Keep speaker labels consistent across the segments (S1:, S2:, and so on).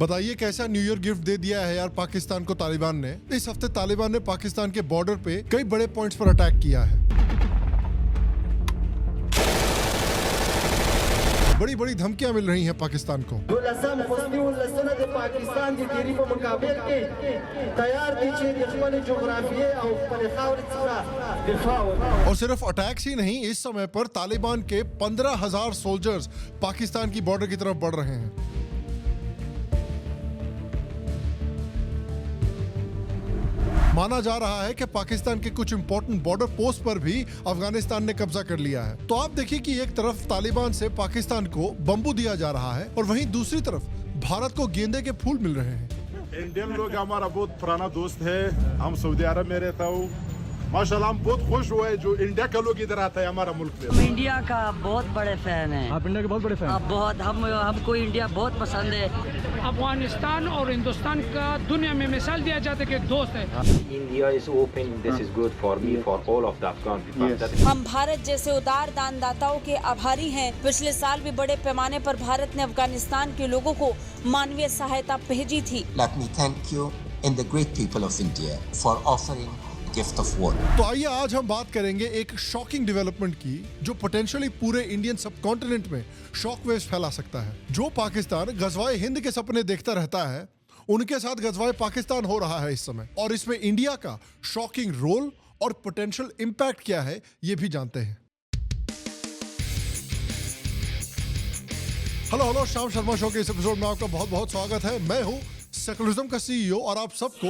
S1: बताइए कैसा new year gift दे दिया है यार पाकिस्तान को तालिबान ने। इस हफ्ते तालिबान ने पाकिस्तान के बॉर्डर पे कई बड़े पॉइंट्स पर अटैक किया है। बड़ी बड़ी धमकियां मिल रही हैं पाकिस्तान को। और सिर्फ अटैक्स ही नहीं, इस समय पर तालिबान के 15,000 सोल्जर्स पाकिस्तान की बॉर्डर की तरफ बढ़ रहे हैं। माना जा रहा है कि पाकिस्तान के कुछ इंपॉर्टेंट बॉर्डर पोस्ट पर भी अफगानिस्तान ने कब्जा कर लिया है। तो आप देखिए कि एक तरफ तालिबान से पाकिस्तान को बम्बू दिया जा रहा है और वहीं दूसरी तरफ भारत को गेंदे के फूल मिल रहे हैं।
S2: इंडियन लोग हमारा बहुत पुराना दोस्त है। हम सऊदी अरब में रहता हूँ। माशाल्लाह हम बहुत खुश हुए जो इंडिया का लोग इधर आता है हमारा मुल्क में।
S3: हम इंडिया का बहुत बड़े फैन हैं।
S4: आप इंडिया के बहुत बड़े फैन हैं?
S3: बहुत, हमको इंडिया बहुत पसंद है।
S5: अफगानिस्तान और हिंदुस्तान का दुनिया में मिसाल दिया जाता है कि एक दोस्त है।
S6: India is open. This is good for me, for all of the Afghan people.
S7: हम भारत जैसे उदार दानदाताओं के आभारी हैं। पिछले साल भी बड़े पैमाने पर भारत ने अफगानिस्तान के लोगों को मानवीय सहायता भेजी थी।
S8: Let me thank you and the great people of India for offering gift of war.
S1: तो आइए आज हम बात करेंगे एक शॉकिंग डेवलपमेंट की जो पोटेंशियली पूरे इंडियन सब कॉन्टिनेंट में शॉक वेव्स फैला सकता है। जो पाकिस्तान गज़वाए-हिंद के सपने देखता रहता है, उनके साथ गज़वाए पाकिस्तान हो रहा है इस समय। और इसमें इंडिया का शॉकिंग रोल और पोटेंशियल इंपैक्ट क्या है ये भी जानते हैं। हेलो शाम शर्मा शो के इस एपिसोड में आपका बहुत बहुत स्वागत है। मैं हूं सेकुलरिज्म का सीईओ और आप सबको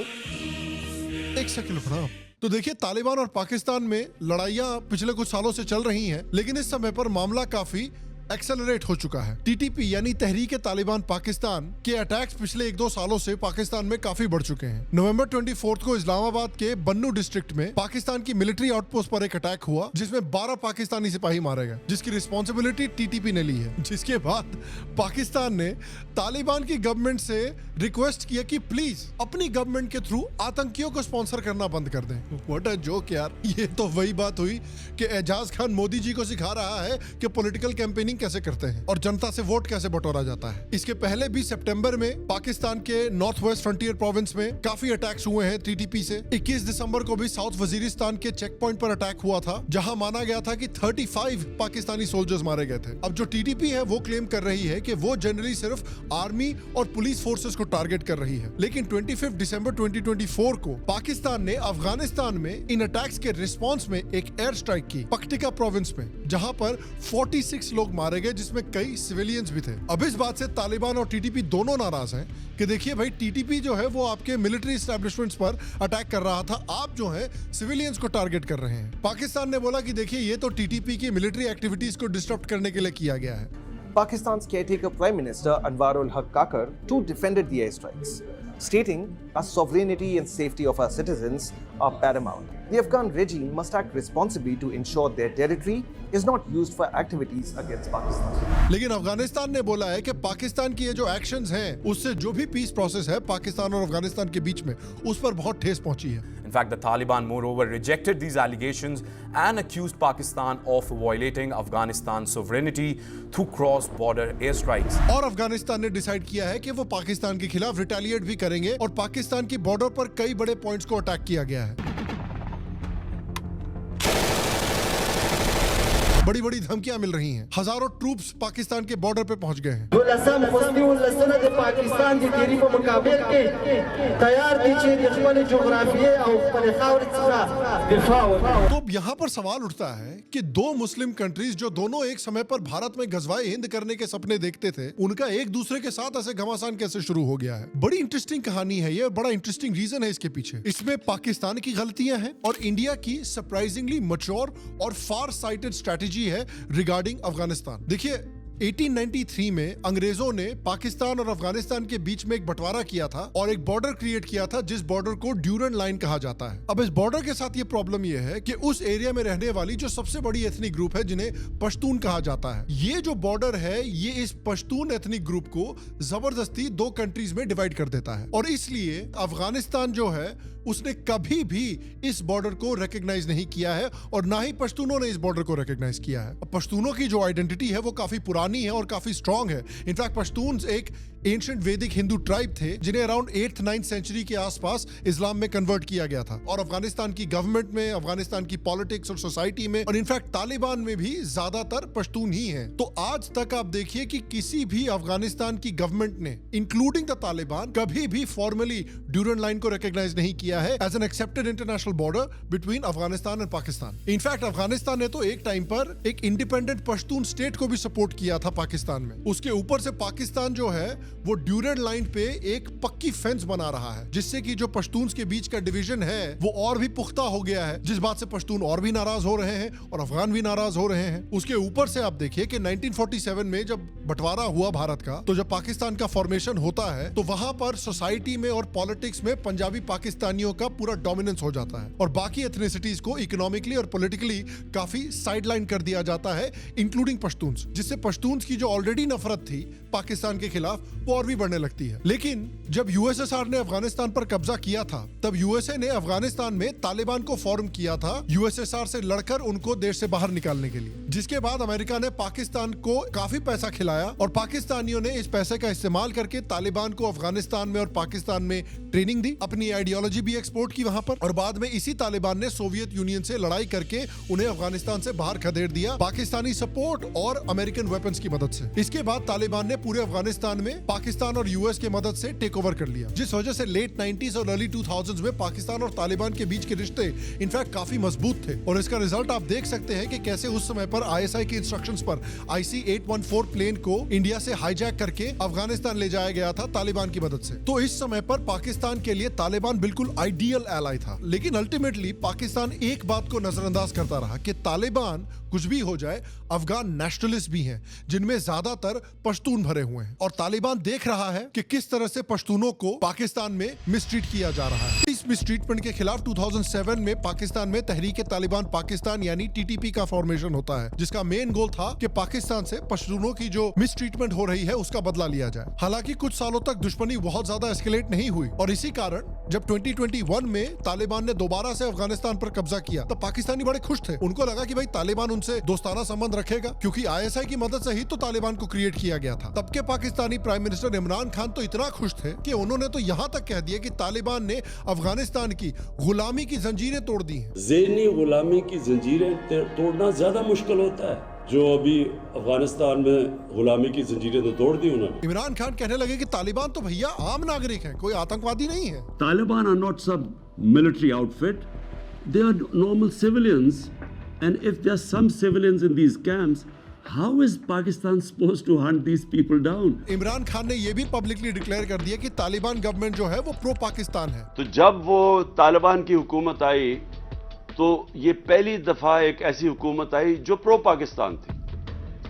S1: एक सेकुलर प्रणाम। तो देखिए, तालिबान और पाकिस्तान में लड़ाइयां पिछले कुछ सालों से चल रही हैं, लेकिन इस समय पर मामला काफी एक्सेलरेट हो चुका है। टीटीपी यानी तहरीक-ए-तालिबान पाकिस्तान के अटैक्स पिछले 1-2 सालों से पाकिस्तान में काफी बढ़ चुके हैं। नवंबर 24 को इस्लामाबाद के बन्नू डिस्ट्रिक्ट में पाकिस्तान की मिलिट्री आउटपोस्ट पर एक अटैक हुआ जिसमें 12 पाकिस्तानी सिपाही मारे गए, जिसकी रिस्पॉन्सिबिलिटी टीटीपी ने ली है। जिसके बाद पाकिस्तान ने तालिबान की गवर्नमेंट से रिक्वेस्ट किया कि प्लीज अपनी गवर्नमेंट के थ्रू आतंकियों को स्पॉन्सर करना बंद कर दें। व्हाट अ जोक यार। ये तो वही बात हुई कि एजाज खान मोदी जी को सिखा रहा है कि पॉलिटिकल कैंपेनिंग कैसे करते हैं और जनता से वोट कैसे बटोरा जाता है। इसके पहले भी सितंबर में पाकिस्तान के नॉर्थ वेस्ट फ्रंटियर प्रोविंस में काफी अटैक्स हुए हैं टीटीपी से। 21 दिसंबर को भी साउथ वजीरिस्तान के चेक पॉइंट पर अटैक हुआ था, जहां माना गया था कि 35 पाकिस्तानी सोल्जर्स मारे गए थे। अब जो टीटीपी है वो क्लेम कर रही है कि वो जनरली सिर्फ आर्मी और पुलिस फोर्सेस को टारगेट कर रही है, लेकिन 25 दिसंबर 2024 को पाकिस्तान ने अफगानिस्तान में इन अटैक्स के रिस्पॉन्स में एक एयर स्ट्राइक की पक्टिका प्रोविंस में, जहां पर 46 लोग मारे गए, जिसमें कई सिविलियंस भी थे। अब इस बात से तालिबान और टीटीपी दोनों नाराज हैं कि देखिए भाई, टीटीपी जो है वो आपके मिलिट्री एस्टैब्लिशमेंट्स पर अटैक कर रहा था, आप जो है सिविलियंस को टारगेट कर रहे हैं। पाकिस्तान ने बोला कि देखिए ये तो टीटीपी की मिलिट्री एक्टिविटीज को डिस्टर्ब करने के लिए किया गया है।
S9: Pakistan's caretaker Prime Minister Anwarul Haq Kakar too defended the airstrikes, stating our sovereignty and safety of our citizens are paramount. The Afghan regime must act responsibly to ensure their territory is not used for activities against Pakistan.
S1: लेकिन अफगानिस्तान ने बोला है कि पाकिस्तान की ये जो actions हैं, उससे जो भी पीस प्रोसेस है पाकिस्तान और अफगानिस्तान के बीच में, उस पर बहुत ठेस पहुंची है।
S10: In fact, the Taliban moreover rejected these allegations and accused Pakistan of violating Afghanistan's sovereignty through cross-border airstrikes.
S1: और अफगानिस्तान ने डिसाइड किया है कि वो पाकिस्तान के खिलाफ रिटेलिएट भी करेंगे और पाकिस्तान की बॉर्डर पर कई बड़े पॉइंट्स को अटैक किया गया है। बड़ी बड़ी धमकियां मिल रही हैं। हजारों ट्रूप्स पाकिस्तान के बॉर्डर पे पहुंच गए हैं। तो यहाँ पर सवाल उठता है कि दो मुस्लिम कंट्रीज जो दोनों एक समय पर भारत में गज़वाए-हिंद करने के सपने देखते थे, उनका एक दूसरे के साथ ऐसे घमासान कैसे शुरू हो गया है। बड़ी इंटरेस्टिंग कहानी है ये, बड़ा इंटरेस्टिंग रीजन है इसके पीछे। इसमें पाकिस्तान की गलतियां हैं और इंडिया की सरप्राइजिंगली मैच्योर और फार साइटेड स्ट्रेटेजी है रिगार्डिंग अफगानिस्तान। देखिए, 1893 में अंग्रेजों ने पाकिस्तान और अफगानिस्तान के बीच में एक बंटवारा किया था और एक बॉर्डर क्रिएट किया था, जिस बॉर्डर को ड्यूरंड लाइन कहा जाता है। अब इस बॉर्डर के साथ ये प्रॉब्लम ये है कि उस एरिया में रहने वाली जो सबसे बड़ी एथनिक ग्रुप है, जिन्हें पश्तून कहा जाता है, ये जो बॉर्डर है ये इस पश्तून एथनिक ग्रुप को जबरदस्ती 2 कंट्रीज में डिवाइड कर देता है। और इसलिए अफगानिस्तान जो है उसने कभी भी इस बॉर्डर को रिकॉग्नाइज नहीं किया है और ना ही पश्तूनों ने इस बॉर्डर को रिकॉग्नाइज किया है। पश्तूनों की जो आइडेंटिटी है वो काफी पुरानी पुरानी है और काफी स्ट्रांग है। इनफैक्ट पश्तून्स एक एंशिएंट वैदिक हिंदू ट्राइब थे जिन्हें अराउंड 8th-9th सेंचुरी के आसपास इस्लाम में कन्वर्ट किया गया था और अफगानिस्तान की गवर्नमेंट में, अफगानिस्तान की पॉलिटिक्स और सोसाइटी में और इनफैक्ट तालिबान में भी ज्यादातर पश्तून ही हैं। तो आज तक आप देखिए कि किसी भी अफगानिस्तान की गवर्नमेंट ने इंक्लूडिंग द तालिबान कभी भी फॉर्मली ड्यूरंड लाइन को रिकॉग्नाइज नहीं किया है as an accepted international border between Afghanistan and Pakistan. In fact Afghanistan ने तो एक टाइम पर एक इंडिपेंडेंट पश्तून स्टेट को भी सपोर्ट किया था पाकिस्तान में। उसके ऊपर से पाकिस्तान जो है वो ड्यूरंड लाइन पे एक पक्की फेंस बना रहा है जिससे कि जो पश्तून्स के बीच का डिवीजन है वो और भी पुख्ता हो गया है, जिस बात से पश्तून और भी नाराज हो रहे हैं और अफगान भी नाराज हो रहे हैं। उसके ऊपर से आप देखिए कि 1947 में जब बंटवारा हुआ भारत का, तो जब पाकिस्तान का फॉर्मेशन होता है तो वहां पर सोसाइटी में और पॉलिटिक्स में पंजाबी पाकिस्तानियों का पूरा डोमिनेंस हो जाता है और बाकी एथनिसिटीज को इकोनॉमिकली और पॉलिटिकली काफी साइडलाइन कर दिया जाता है, इंक्लूडिंग पश्तून्स, जिससे पश्तून्स की जो ऑलरेडी नफरत थी पाकिस्तान के खिलाफ वो और भी बढ़ने लगती है। लेकिन जब यूएसएसआर ने अफगानिस्तान पर कब्जा किया था तब यूएसए ने अफगानिस्तान में तालिबान को फॉर्म किया था यूएसएसआर से लड़कर उनको देश से बाहर निकालने के लिए, जिसके बाद अमेरिका ने पाकिस्तान को काफी पैसा खिलाया और पाकिस्तानियों ने इस पैसे का इस्तेमाल करके तालिबान को अफगानिस्तान में और पाकिस्तान में ट्रेनिंग दी, अपनी आइडियोलॉजी भी एक्सपोर्ट की वहां पर और बाद में इसी तालिबान ने सोवियत यूनियन से लड़ाई करके उन्हें अफगानिस्तान से बाहर खदेड़ दिया पाकिस्तानी सपोर्ट और अमेरिकन वेपन्स की मदद से। इसके बाद तालिबान ने पूरे अफगानिस्तान में पाकिस्तान और यूएस की मदद से टेक ओवर कर लिया, जिस वजह से लेट 90s और अर्ली 2000s में पाकिस्तान और तालिबान के बीच के रिश्ते इनफैक्ट काफी मजबूत थे और इसका रिजल्ट आप देख सकते हैं कि कैसे उस समय पर आईएसआई के इंस्ट्रक्शंस पर IC-814 प्लेन को इंडिया से हाईजैक करके अफगानिस्तान ले जाया गया था तालिबान की मदद से। तो इस समय पर पाकिस्तान के लिए तालिबान बिल्कुल आइडियल एलाई था, लेकिन अल्टीमेटली पाकिस्तान एक बात को नजरअंदाज करता रहा कि तालिबान कुछ भी हो जाए अफगान नेशनलिस्ट भी हैं जिनमें ज्यादातर पश्तून भरे हुए हैं और तालिबान देख रहा है कि किस तरह से पश्तूनों को पाकिस्तान में मिसट्रीट किया जा रहा है। इस मिसट्रीटमेंट के खिलाफ 2007 में पाकिस्तान में तहरीक-ए-तालिबान पाकिस्तान यानी TTP का फॉर्मेशन होता है, जिसका मेन गोल था कि पाकिस्तान से पश्तूनों की जो मिसट्रीटमेंट हो रही है उसका बदला लिया जाए। हालांकि कुछ सालों तक दुश्मनी बहुत ज्यादा एस्केलेट नहीं हुई और इसी कारण जब 2021 में तालिबान ने दोबारा से अफगानिस्तान पर कब्जा किया तो पाकिस्तानी बड़े खुश थे। उनको लगा कि भाई तालिबान उनसे दोस्ताना संबंध रखेगा क्योंकि ISI की मदद से ही तो तालिबान को क्रिएट किया गया था। तब के पाकिस्तानी प्राइम मिनिस्टर इमरान खान तो इतना खुश थे कि उन्होंने तो यहाँ तक कह दिया कि तालिबान ने अफगानिस्तान की गुलामी की जंजीरें तोड़ दी हैं।
S4: ज़हनी गुलामी की जंजीरें तोड़ना ज्यादा मुश्किल होता है, जो अभी अफगानिस्तान में गुलामी की जंजीरें तो तोड़ दी उन्होंने।
S1: इमरान खान कहने लगे कि तालिबान तो भैया आम नागरिक हैं, कोई आतंकवादी नहीं है।
S4: Taliban are not sub military outfit, they are normal civilians and if there are some civilians in these camps, how is Pakistan supposed to hunt these people down?
S1: Imran Khan ने ये भी पब्लिकली डिक्लेयर कर दिया कि तालिबान गवर्नमेंट जो है वो प्रो पाकिस्तान है।
S11: तो जब वो तालिबान की हुकूमत आई तो ये पहली दफा एक ऐसी हुकूमत आई जो प्रो पाकिस्तान थी।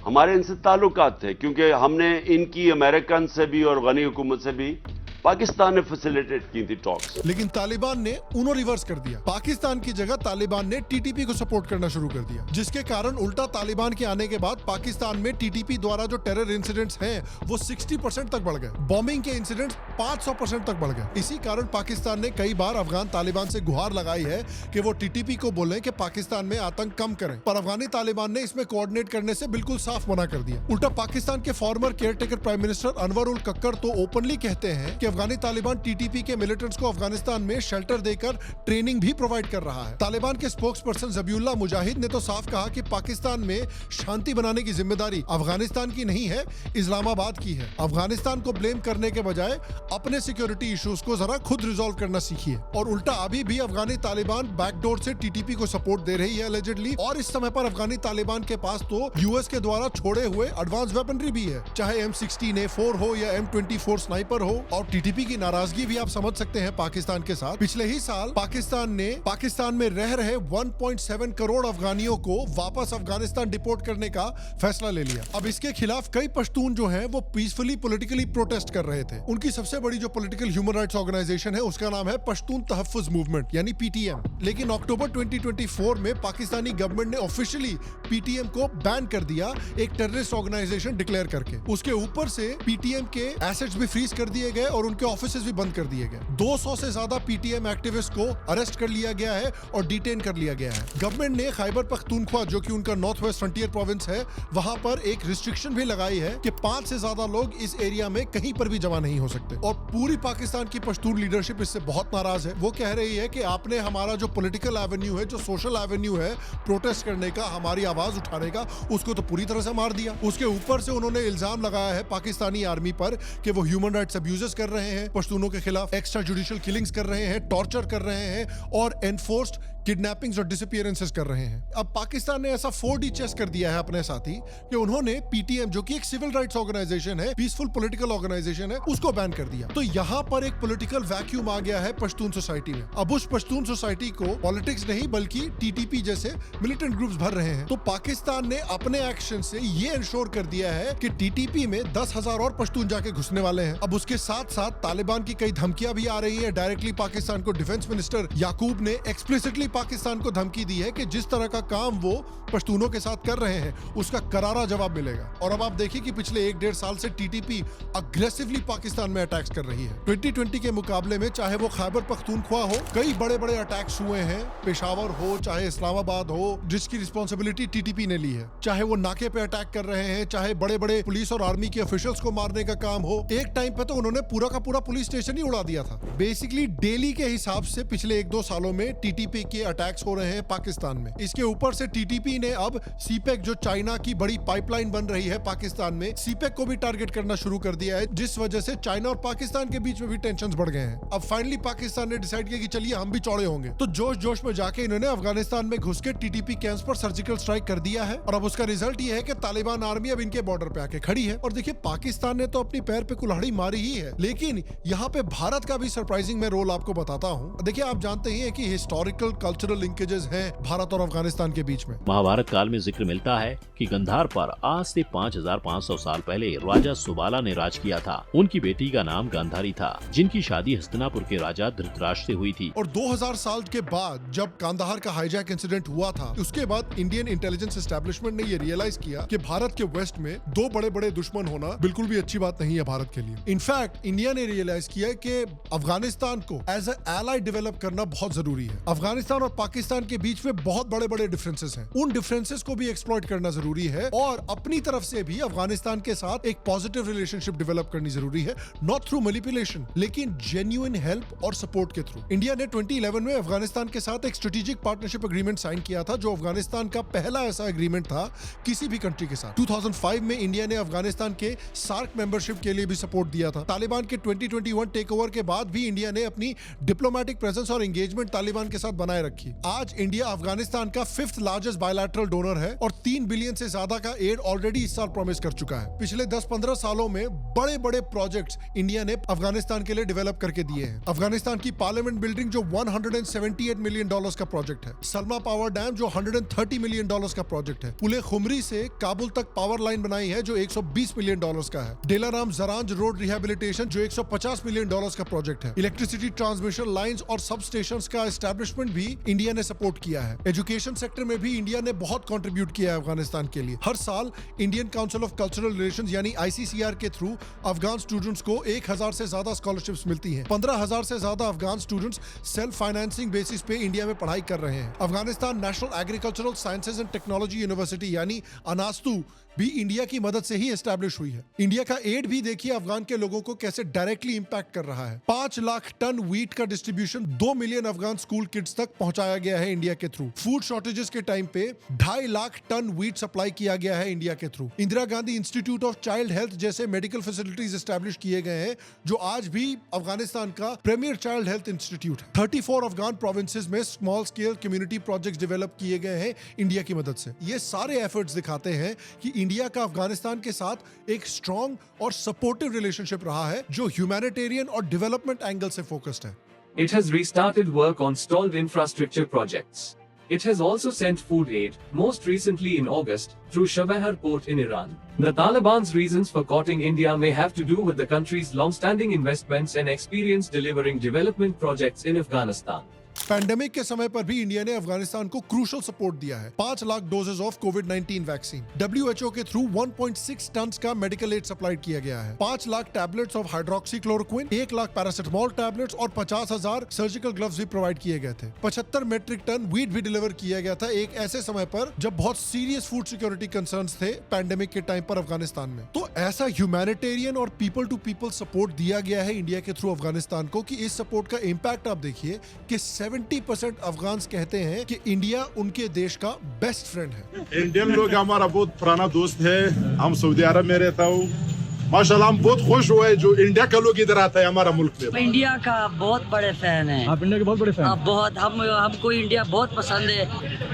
S11: हमारे इनसे ताल्लुकात थे क्योंकि हमने इनकी अमेरिकन से भी और गनी हुकूमत से भी पाकिस्तान ने फैसिलिटेट की थी टॉक्स।
S1: लेकिन तालिबान ने उन्होंने रिवर्स कर दिया, पाकिस्तान की जगह तालिबान ने TTP को सपोर्ट करना शुरू कर दिया, जिसके कारण उल्टा तालिबान के आने के बाद पाकिस्तान में TTP द्वारा जो टेरर इंसिडेंट्स हैं वो 60% तक बढ़ गए, बॉम्बिंग के इंसिडेंट्स 500% तक बढ़ गए। इसी कारण पाकिस्तान ने कई बार अफगान तालिबान से गुहार लगाई है कि वो TTP को बोले कि पाकिस्तान में आतंक कम करें, पर अफगानी तालिबान ने इसमें कोऑर्डिनेट करने से बिल्कुल साफ मना कर दिया। उल्टा पाकिस्तान के former caretaker prime minister Anwar ul Kakar तो ओपनली कहते हैं कि अफगानी तालिबान TTP के मिलिटेंट्स को अफगानिस्तान में शेल्टर देकर ट्रेनिंग भी प्रोवाइड कर रहा है। तालिबान के स्पोक्स पर्सन ज़बीउल्लाह मुजाहिद ने तो साफ कहा कि पाकिस्तान में शांति बनाने की जिम्मेदारी अफगानिस्तान की नहीं है, इस्लामाबाद की है। अफगानिस्तान को ब्लेम करने के बजाय अपने सिक्योरिटी इश्यूज को जरा खुद रिजॉल्व करना सीखिए। और उल्टा अभी भी अफगानी तालिबान बैकडोर से TTP को सपोर्ट दे रही है एलिजिडली, और इस समय पर अफगानी तालिबान के पास तो US के द्वारा छोड़े हुए एडवांस वेपनरी भी है, चाहे M16A4 हो या M24 स्नाइपर हो। और TTP की नाराजगी भी आप समझ सकते हैं पाकिस्तान के साथ। पिछले ही साल पाकिस्तान में रह रहे 1.7 करोड़ अफगानियों को वापस अफगानिस्तान डिपोर्ट करने का फैसला ले लिया। अब इसके खिलाफ कई पश्तून जो हैं वो पीसफुली पॉलिटिकली प्रोटेस्ट कर रहे थे। उनकी सबसे बड़ी जो पॉलिटिकल ह्यूमन राइट्स ऑर्गेनाइजेशन है उसका नाम है पश्तून तहफ्फुज मूवमेंट यानी PTM। लेकिन अक्टूबर 2024 में पाकिस्तानी गवर्नमेंट ने ऑफिशियली PTM को बैन कर दिया, एक टेररिस्ट ऑर्गेनाइजेशन डिक्लेयर करके। उसके ऊपर से PTM के एसेट्स भी फ्रीज कर दिए गए और उनके ऑफिसेज भी बंद कर दिए गए। 200 से ज्यादा पीटीएम एक्टिविस्ट को अरेस्ट कर लिया गया है और डिटेन कर लिया गया है। गवर्नमेंट ने खैबर पख्तूनख्वा, जो कि उनका नॉर्थ वेस्ट फ्रंटियर प्रोविंस है, वहां पर एक रिस्ट्रिक्शन भी लगाई है कि 5 से ज्यादा लोग इस एरिया में कहीं पर भी जमा नहीं हो सकते। और पूरी पाकिस्तान की पश्तून लीडरशिप इससे बहुत नाराज है। वो कह रही है कि आपने हमारा जो पॉलिटिकल एवेन्यू है, जो सोशल एवेन्यू है प्रोटेस्ट करने का, हमारी आवाज उठाने का, उसको तो पूरी तरह से मार दिया। उसके ऊपर से उन्होंने इल्जाम लगाया है पाकिस्तानी आर्मी पर कि वो ह्यूमन राइट्स अब्यूजेस कर रहे हैं, पश्तूनों के खिलाफ एक्स्ट्रा जुडिशियल किलिंग्स कर रहे हैं, टॉर्चर कर रहे हैं और एनफोर्स्ड किडनैपिंग्स और डिसअपीयरेंसेस कर रहे हैं। अब पाकिस्तान ने ऐसा 4D चेस कर दिया है अपने साथी कि उन्होंने पीटीएम, जो कि एक सिविल राइट्स ऑर्गेनाइजेशन है, पीसफुल पॉलिटिकल ऑर्गेनाइजेशन है, उसको बैन कर दिया। तो यहाँ पर एक पॉलिटिकल वैक्यूम आ गया है पश्तून सोसाइटी में। अब उस पश्तून सोसाइटी को पॉलिटिक्स नहीं बल्कि टीटीपी जैसे मिलिटेंट ग्रुप्स भर रहे हैं। तो पाकिस्तान ने अपने एक्शन से ये इंश्योर कर दिया है कि टीटीपी में 10,000 और पश्तून जाके घुसने वाले हैं। अब उसके साथ साथ तालिबान की कई धमकियां भी आ रही है। डायरेक्टली पाकिस्तान को डिफेंस मिनिस्टर याकूब ने एक्सप्लिसिटली पाकिस्तान को धमकी दी है कि जिस तरह का काम वो पश्तूनों के साथ कर रहे हैं उसका करारा जवाब मिलेगा। और अब आप देखिए कि पिछले 1-1.5 साल से टीटीपी अग्रेसिवली पाकिस्तान में अटैक्स कर रही है। 2020 के मुकाबले में चाहे वो खैबर पख्तूनख्वा हो, कई बड़े बड़े अटैक्स हुए हैं, पेशावर हो चाहे इस्लामाबाद हो, जिसकी रिस्पॉन्सिबिलिटी टीटीपी ने ली है। चाहे वो नाके पे अटैक कर रहे हैं, चाहे बड़े बड़े पुलिस और आर्मी के ऑफिशियल्स को मारने का काम हो। एक टाइम पे तो उन्होंने पूरा का पूरा पुलिस स्टेशन ही उड़ा दिया था। बेसिकली डेली के हिसाब से पिछले 1-2 सालों में टीटीपी के अटैक्स हो रहे हैं पाकिस्तान में। इसके ऊपर से टीटीपी ने अब सीपेक, जो चाइना की बड़ी पाइपलाइन बन रही है पाकिस्तान में, सीपेक को भी टारगेट करना शुरू कर दिया है, जिस वजह से चाइना और पाकिस्तान के बीच में भी टेंशंस बढ़ गए हैं। अब फाइनली पाकिस्तान ने डिसाइड किया कि चलिए हम भी चौड़े होंगे। तो जोश जोश में जाके इन्होंने अफगानिस्तान में घुस के टीटीपी कैंप्स पर सर्जिकल स्ट्राइक कर दिया है। और अब उसका रिजल्ट ये है कि तालिबान आर्मी अब इनके बॉर्डर पे आके खड़ी है। और देखिए, पाकिस्तान ने तो अपनी पैर पे कुल्हाड़ी मारी ही है, लेकिन यहाँ पे भारत का भी सरप्राइजिंग मैं रोल आपको बताता हूँ। देखिए, आप जानते ही हैं कि हिस्टोरिकल कल्चरल लिंकेजेस हैं भारत और अफगानिस्तान के बीच में।
S12: महाभारत काल में जिक्र मिलता है कि गंधार पर आज से 5500 साल पहले राजा सुबाला ने राज किया था। उनकी बेटी का नाम गांधारी था, जिनकी शादी हस्तिनापुर के राजा धृतराष्ट्र से हुई थी।
S1: और 2000 साल के बाद जब कांदाहार का हाईजैक इंसिडेंट हुआ था, उसके बाद इंडियन इंटेलिजेंस एस्टेब्लिशमेंट ने ये रियलाइज किया कि भारत के वेस्ट में 2 बड़े बड़े दुश्मन होना बिल्कुल भी अच्छी बात नहीं है भारत के लिए। इनफैक्ट इंडिया ने रियलाइज किया कि अफगानिस्तान को एज ए एलाई डेवलप करना बहुत जरूरी है। अफगानिस्तान और पाकिस्तान के बीच में बहुत बड़े बड़े डिफरेंसेस हैं, उन डिफरेंसेस को भी एक्सप्लॉइट करना जरूरी है और अपनी तरफ से भी अफगानिस्तान के साथ एक पॉजिटिव रिलेशनशिप डेवलप करनी जरूरी है, नॉट थ्रू मैनिपुलेशन लेकिन जेन्युइन हेल्प और सपोर्ट के थ्रू। इंडिया ने 2011 में अफगानिस्तान के साथ एक स्ट्रेटेजिक पार्टनरशिप एग्रीमेंट साइन किया था, जो अफगानिस्तान का पहला ऐसा एग्रीमेंट था किसी भी कंट्री के साथ। 2005 में इंडिया ने अफगानिस्तान के सार्क मेंबरशिप के लिए भी सपोर्ट दिया था। तालिबान के 2021 टेक ओवर के बाद भी इंडिया ने अपनी डिप्लोमेटिक प्रेजेंस और एंगेजमेंट तालिबान के साथ बनाए रखी। आज इंडिया अफगानिस्तान का 5th लार्जेस्ट बायलैटरल डोनर है और 3 बिलियन से ज्यादा का एड ऑलरेडी इस साल प्रॉमिस कर चुका है। पिछले 10-15 सालों में बड़े बड़े प्रोजेक्ट्स इंडिया ने अफगानिस्तान के लिए डेवलप करके दिए हैं। अफगानिस्तान की पार्लियामेंट बिल्डिंग जो $178 मिलियन का प्रोजेक्ट है, सलमा पावर डैम जो $130 मिलियन का प्रोजेक्ट है, पुले खुमरी से काबुल तक पावर लाइन बनाई है जो $120 मिलियन का है, डेलाराम जरांज रोड रिहेबिलिटेशन जो $150 मिलियन का प्रोजेक्ट है, इलेक्ट्रिसिटी ट्रांसमिशन लाइंस और सब स्टेशंस का एस्टैब्लिशमेंट भी इंडिया ने सपोर्ट किया है। एजुकेशन सेक्टर में भी इंडिया ने बहुत कंट्रीब्यूट किया है अफगानिस्तान के लिए। हर साल Indian council of cultural relations यानी ICCR के थ्रू अफगान स्टूडेंट्स को 1000 से ज्यादा स्कॉलरशिप्स मिलती हैं। 15,000 से ज्यादा Afghan students self financing basis पे इंडिया में पढ़ाई कर रहे हैं। Afghanistan national agricultural sciences and technology university यानी अनास्तु भी इंडिया की मदद से ही एस्टैब्लिश हुई है। इंडिया का एड भी देखिए अफगान के लोगों को कैसे डायरेक्टली इंपैक्ट कर रहा है। 5 लाख टन व्हीट का distribution 2 million Afghan school kids तक पहुंचाया गया है इंडिया के थ्रू। फूड शॉर्टेजेस के टाइम पे 2.5 लाख टन व्हीट सप्लाई किया गया है इंडिया के through. Indira Gandhi institute of child health जैसे मेडिकल फैसिलिटीज एस्टैब्लिश किए गए हैं, जो आज भी अफगानिस्तान का प्रीमियर चाइल्ड हेल्थ इंस्टीट्यूट है। 34 अफगान प्रोविंसेस में small scale community projects develop किए गए हैं इंडिया की मदद से। ये सारे एफर्ट्स दिखाते हैं कि इंडिया का अफगानिस्तान के साथ एक स्ट्रॉन्ग और सपोर्टिव रिलेशनशिप रहा है, जो ह्यूमैनिटेरियन और डेवलपमेंट एंगल से फोकस्ड है।
S13: It has restarted work on stalled infrastructure projects. It has also sent food aid, most recently in August, through Shabahar port in Iran. The Taliban's reasons for courting India may have to do with the country's long-standing investments and experience delivering development projects in Afghanistan.
S1: Pandemic के समय पर भी India ने अफगानिस्तान को crucial support दिया है। 5 lakh doses of कोविड-19 vaccine, WHO के थ्रू 1.6 टन का मेडिकल एड सप्लाई किया गया है। 5 lakh tablets of hydroxychloroquine, 1 lakh paracetamol tablets और 50,000 सर्जिकल ग्लव्स भी प्रोवाइड किए गए थे। 75 मेट्रिक टन व्हीट भी डिलीवर किया गया था, एक ऐसे समय पर जब बहुत सीरियस फूड सिक्योरिटी कंसर्न्स थे पैंडेमिक के टाइम पर अफगानिस्तान में। तो ऐसा ह्यूमैनिटेरियन और पीपल टू पीपल सपोर्ट दिया गया है इंडिया के थ्रू अफगानिस्तान को कि इस सपोर्ट का इंपैक्ट आप देखिए कि 70% अफगान्स कहते हैं कि इंडिया उनके देश का बेस्ट फ्रेंड है।
S2: इंडियन लोग हमारा बहुत पुराना दोस्त है। हम सऊदी अरब में रहता हूँ। माशाल्लाह हम बहुत खुश हुए जो इंडिया का लोग इधर आता है हमारा मुल्क में।
S3: इंडिया का बहुत बड़े फैन है।
S14: आप इंडिया के बहुत बड़े फैन हैं?
S3: बहुत, हमको इंडिया बहुत पसंद है।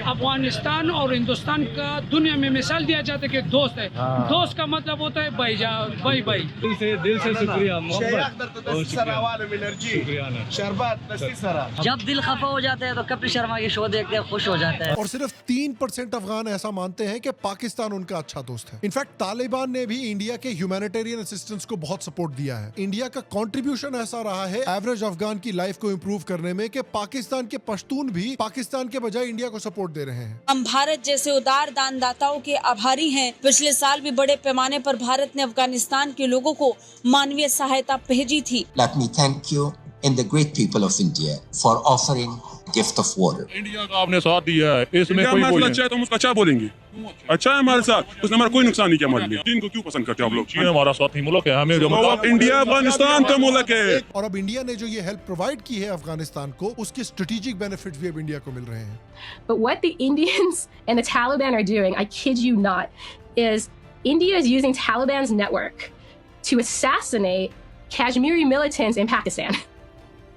S5: अफगानिस्तान और हिंदुस्तान का दुनिया में मिसाल दिया जाता है कि दोस्त है। दोस्त का मतलब होता है भाई भाई।
S14: दिल से शुक्रिया।
S3: जब दिल खफा हो जाता है तो कपिल शर्मा के शो देखते हैं खुश हो जाता है।
S1: और सिर्फ 3% अफगान ऐसा मानते हैं कि पाकिस्तान उनका अच्छा दोस्त है। इनफैक्ट तालिबान ने भी इंडिया के ह्यूमैनिटेरियन असिस्टेंस को बहुत सपोर्ट दिया है। इंडिया का कंट्रीब्यूशन ऐसा रहा है एवरेज अफगान की लाइफ को इंप्रूव करने में कि पाकिस्तान के पश्तून भी पाकिस्तान के बजाय इंडिया को सपोर्ट दे रहे हैं।
S7: हम भारत जैसे उदार दानदाताओं के आभारी हैं। पिछले साल भी बड़े पैमाने पर भारत ने अफगानिस्तान के लोगों को मानवीय सहायता भेजी थी।
S8: Let me thank you and the great people of India for offering gift of water.
S15: India का आपने साथ दिया है, इसमें कोई बोले अच्छा है तो हम उसका अच्छा बोलेंगे। अच्छा है हमारे साथ, उसने हमारा कोई नुकसान नहीं किया हमारे लिए। चीन को क्यों पसंद करते हैं आप लोग? चीन हमारा साथी मुल्क है, हमें जो मतलब इंडिया अफगानिस्तान का मुल्क है।
S1: और अब इंडिया ने जो ये हेल्प प्रोवाइड की है अफगानिस्तान को, उसके स्ट्रेटेजिक बेनिफिट्स भी अब इंडिया को मिल रहे हैं।
S16: But what the Indians and the Taliban are doing, I kid you not, is India is using Taliban's network to assassinate Kashmiri militants in Pakistan.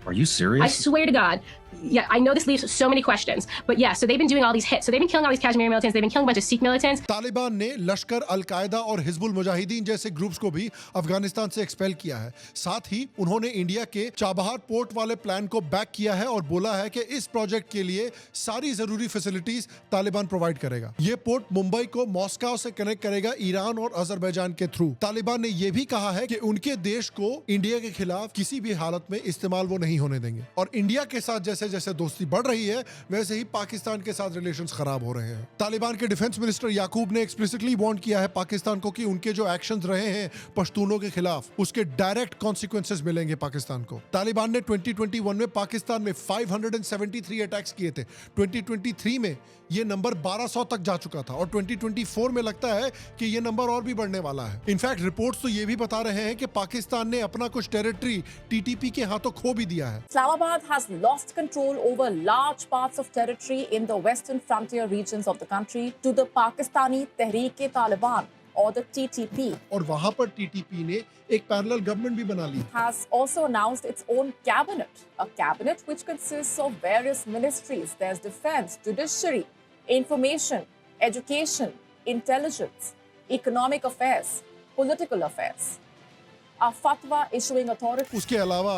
S17: Are you serious?
S16: I swear to God. Yeah, I know this leaves so many questions, but yeah, so they've been doing all these hits. So they've been killing all these Kashmiri militants. They've been killing a bunch of Sikh militants.
S1: Taliban ने लश्कर, al Qaeda और हिजबुल मुजाहिदीन जैसे groups को भी अफगानिस्तान से expel किया है। साथ ही उन्होंने इंडिया के चाबहार पोर्ट वाले प्लान को बैक किया है और बोला है कि इस प्रोजेक्ट के लिए सारी जरूरी फैसिलिटीज तालिबान प्रोवाइड करेगा। ये पोर्ट मुंबई को मॉस्को से कनेक्ट करेगा ईरान और अजरबैजान के थ्रू। तालिबान ने यह भी कहा है कि उनके देश को इंडिया के खिलाफ किसी भी हालत में इस्तेमाल वो नहीं होने देंगे। और इंडिया के साथ जैसे जैसे दोस्ती बढ़ रही है वैसे ही पाकिस्तान के साथ रिलेशंस खराब हो रहे हैं। तालिबान के डिफेंस मिनिस्टर याकूब ने एक्सप्लिसिटली वार्न किया है पाकिस्तान को कि उनके जो एक्शंस रहे हैं पश्तूनों के खिलाफ उसके डायरेक्ट कॉन्सिक्वेंसेस मिलेंगे पाकिस्तान को। तालिबान ने 2021 में पाकिस्तान में 573 अटैक्स किए थे। 2023 में ये नंबर 1200 तक जा चुका था और 2024 में लगता है कि ये नंबर और भी बढ़ने वाला है। इनफैक्ट रिपोर्ट्स तो ये भी बता रहे हैं कि पाकिस्तान ने अपना कुछ टेरिटरी टीटीपी के हाथों खो भी दिया है।
S18: Islamabad has lost control over large parts of territory in the western frontier regions of the country to the Pakistani Tehreek-e-Taliban or the TTP.
S1: और वहां पर टीटीपी ने एक पैरेलल गवर्नमेंट भी बना ली।
S18: Has also announced its own cabinet, a cabinet which consists of various ministries. There's defense, judiciary, information, education, intelligence, economic affairs, political affairs. A fatwa issuing authority.
S1: उसके अलावा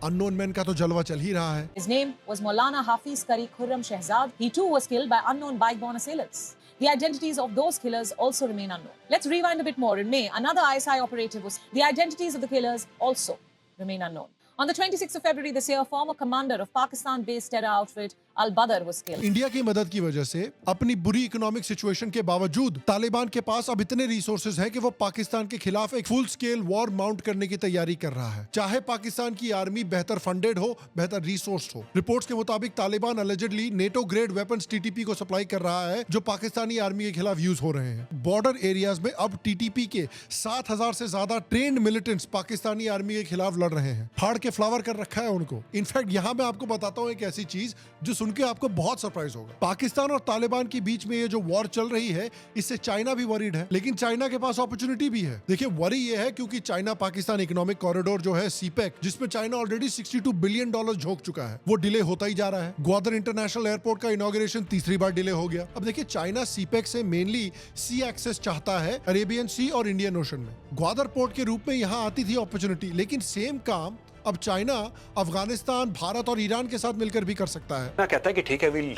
S1: unknown man का तो जलवा चल ही रहा है।
S19: His name was Maulana Hafiz Tariq Khurram Shehzad. He too was killed by unknown bike-borne assailants. The identities of those killers also remain unknown. Let's rewind a bit more. In May, another ISI operative was. The identities of the killers also remain unknown. On the 26th of February this year, former commander of Pakistan-based terror outfit Al-Badr was killed.
S1: India की मदद की वजह से अपनी बुरी economic situation के बावजूद तालिबान के पास अब इतने रिसोर्सेज हैं कि वो पाकिस्तान के खिलाफ एक फुल स्केल वॉर माउंट करने की तैयारी कर रहा है। चाहे पाकिस्तान की आर्मी बेहतर फंडेड हो, बेहतर रिसोर्स्ड हो। रिपोर्ट्स के मुताबिक Taliban allegedly NATO grade weapons TTP को सप्लाई कर रहा है जो पाकिस्तानी आर्मी के खिलाफ यूज हो रहे हैं। बॉर्डर एरियाज में अब टीटीपी के 7000 से ज्यादा ट्रेन्ड मिलिटेंट्स पाकिस्तानी आर्मी के खिलाफ लड़ रहे हैं। फाड़ के फ्लावर कर रखा है उनको। इनफैक्ट यहाँ मैं आपको बताता हूँ एक ऐसी चीज जो सुन के आपको बहुत सरप्राइज होगा। पाकिस्तान और तालिबान के बीच में ये जो वॉर चल रही है इससे चाइना भी वरीड है, लेकिन चाइना के पास अपॉर्चुनिटी भी है। देखिए वरी ये है क्योंकि चाइना पाकिस्तान इकोनॉमिक कॉरिडोर जो है सीपेक, जिसमें चाइना ऑलरेडी $62 बिलियन झोंक चुका है, वो डिले होता ही जा रहा है। ग्वादर इंटरनेशनल एयरपोर्ट का इनॉग्रेशन तीसरी बार डिले हो गया। अब देखिए चाइना सीपेक से मेनली सी एक्सेस चाहता है अरेबियन सी और इंडियन ओशन में। ग्वादर पोर्ट के रूप में यहाँ आती थी अपॉर्चुनिटी, लेकिन सेम काम अब चाइना अफगानिस्तान, भारत और ईरान के साथ मिलकर भी कर सकता है।
S20: ना कहता है कि ठीक है, will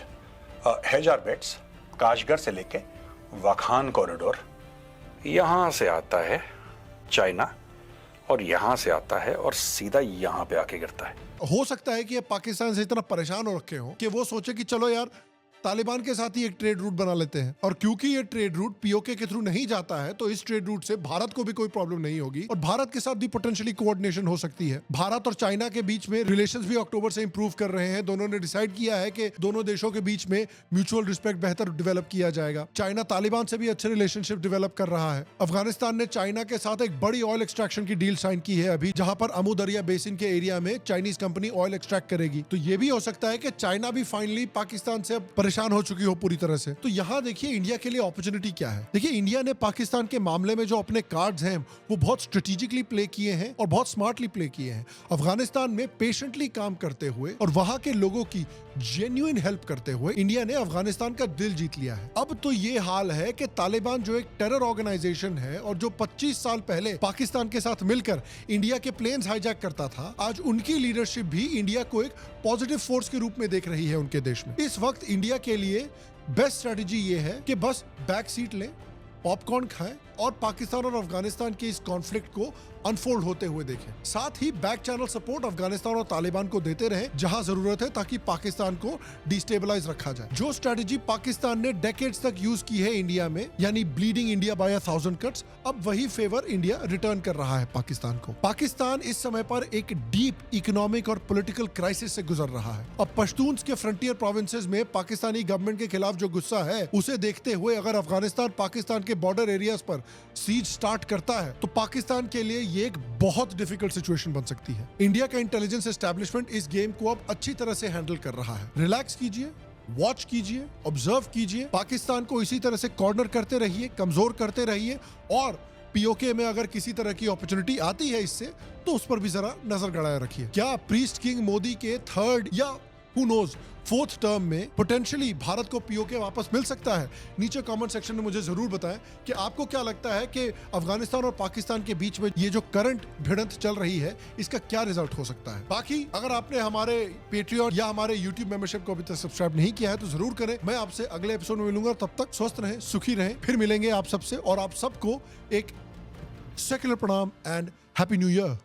S20: hedge our bets. Kashgar से लेके वाखान कॉरिडोर यहाँ से आता है चाइना और यहाँ से आता है और सीधा यहाँ पे आके गिरता है।
S1: हो सकता है कि ये पाकिस्तान से इतना परेशान हो रखे हो कि वो सोचे कि चलो यार तालिबान के साथ ही एक ट्रेड रूट बना लेते हैं, और क्योंकि ये ट्रेड रूट पीओके के थ्रू नहीं जाता है तो इस ट्रेड रूट से भारत को भी कोई प्रॉब्लम नहीं होगी और भारत के साथ भी पोटेंशियली कोऑर्डिनेशन हो सकती है। भारत और चाइना के बीच में रिलेशंस भी अक्टूबर से इंप्रूव कर रहे हैं। दोनों ने डिसाइड किया है कि दोनों देशों के बीच में म्यूचुअल रिस्पेक्ट बेहतर डेवलप किया जाएगा। चाइना तालिबान से भी अच्छे रिलेशनशिप डेवलप कर रहा है। अफगानिस्तान ने चाइना के साथ एक बड़ी ऑयल एक्सट्रैक्शन की डील साइन की है अभी, जहां पर अमू दरिया बेसिन के एरिया में चाइनीज कंपनी ऑयल एक्सट्रैक्ट करेगी। तो ये भी हो सकता है कि चाइना भी फाइनली पाकिस्तान से अब परेशान हो चुकी हो पूरी तरह से। तो यहाँ देखिए इंडिया के लिए अपॉर्चुनिटी क्या है। देखिए इंडिया ने पाकिस्तान के मामले में जो अपने कार्ड्स हैं वो बहुत स्ट्रेटेजिकली प्ले किए हैं और बहुत स्मार्टली प्ले किए हैं। अफगानिस्तान में पेशेंटली काम करते हुए और वहां के लोगों की जेन्युइन हेल्प करते हुए इंडिया ने अफगानिस्तान का दिल जीत लिया है। अब तो ये हाल है कि तालिबान जो एक टेरर ऑर्गेनाइजेशन है और जो 25 साल पहले पाकिस्तान के साथ मिलकर इंडिया के प्लेन्स हाईजैक करता था, आज उनकी लीडरशिप भी इंडिया को एक पॉजिटिव फोर्स के रूप में देख रही है उनके देश में। इस वक्त इंडिया के लिए बेस्ट स्ट्रेटजी ये है कि बस बैक सीट लें, पॉपकॉर्न खाएं और पाकिस्तान और अफगानिस्तान के इस कॉन्फ्लिक्ट को अनफोल्ड होते हुए देखें। साथ ही बैक चैनल सपोर्ट अफगानिस्तान और तालिबान को देते रहें जहां जरूरत है, ताकि पाकिस्तान को डिस्टेबलाइज रखा जाए। जो स्ट्रेटजी पाकिस्तान ने डेकेड्स तक यूज की है इंडिया में, यानी ब्लीडिंग इंडिया बाय 1000 कट्स, अब वही फेवर इंडिया रिटर्न कर रहा है पाकिस्तान को। पाकिस्तान इस समय पर एक डीप इकोनॉमिक और पॉलिटिकल क्राइसिस से गुजर रहा है। अब पश्तून्स के फ्रंटियर प्रोविंसेस में पाकिस्तानी गवर्नमेंट के खिलाफ जो गुस्सा है उसे देखते हुए अगर अफगानिस्तान पाकिस्तान के बॉर्डर एरियाज पर सीज स्टार्ट करता है तो पाकिस्तान के लिए ये एक बहुत डिफिकल्ट सिचुएशन बन सकती है। इंडिया का इंटेलिजेंस एस्टेब्लिशमेंट इस गेम को अब अच्छी तरह से हैंडल कर रहा है। रिलैक्स कीजिए, वॉच कीजिए, ऑब्जर्व कीजिए, पाकिस्तान को इसी तरह से कॉर्नर करते रहिए, कमजोर करते रहिए, और पीओके में अगर किसी तरह की अपॉर्चुनिटी आती है इससे तो उस पर भी जरा नजर गड़ाए रखिए। क्या प्रीस्ट किंग मोदी के थर्ड या हु नोज फोर्थ टर्म में पोटेंशियली भारत को पीओके वापस मिल सकता है? नीचे कमेंट सेक्शन में मुझे जरूर बताएं कि आपको क्या लगता है कि अफगानिस्तान और पाकिस्तान के बीच में ये जो करंट भिड़ंत चल रही है इसका क्या रिजल्ट हो सकता है। बाकी अगर आपने हमारे पेट्रियन या हमारे यूट्यूब मेंबरशिप को अभी तक सब्सक्राइब नहीं किया है तो जरूर करें। मैं आपसे अगले एपिसोड में मिलूंगा, तब तक स्वस्थ रहें, सुखी रहें। फिर मिलेंगे आप सबसे, और आप सबको एक सेक्युलर प्रणाम एंड हैप्पी न्यू ईयर।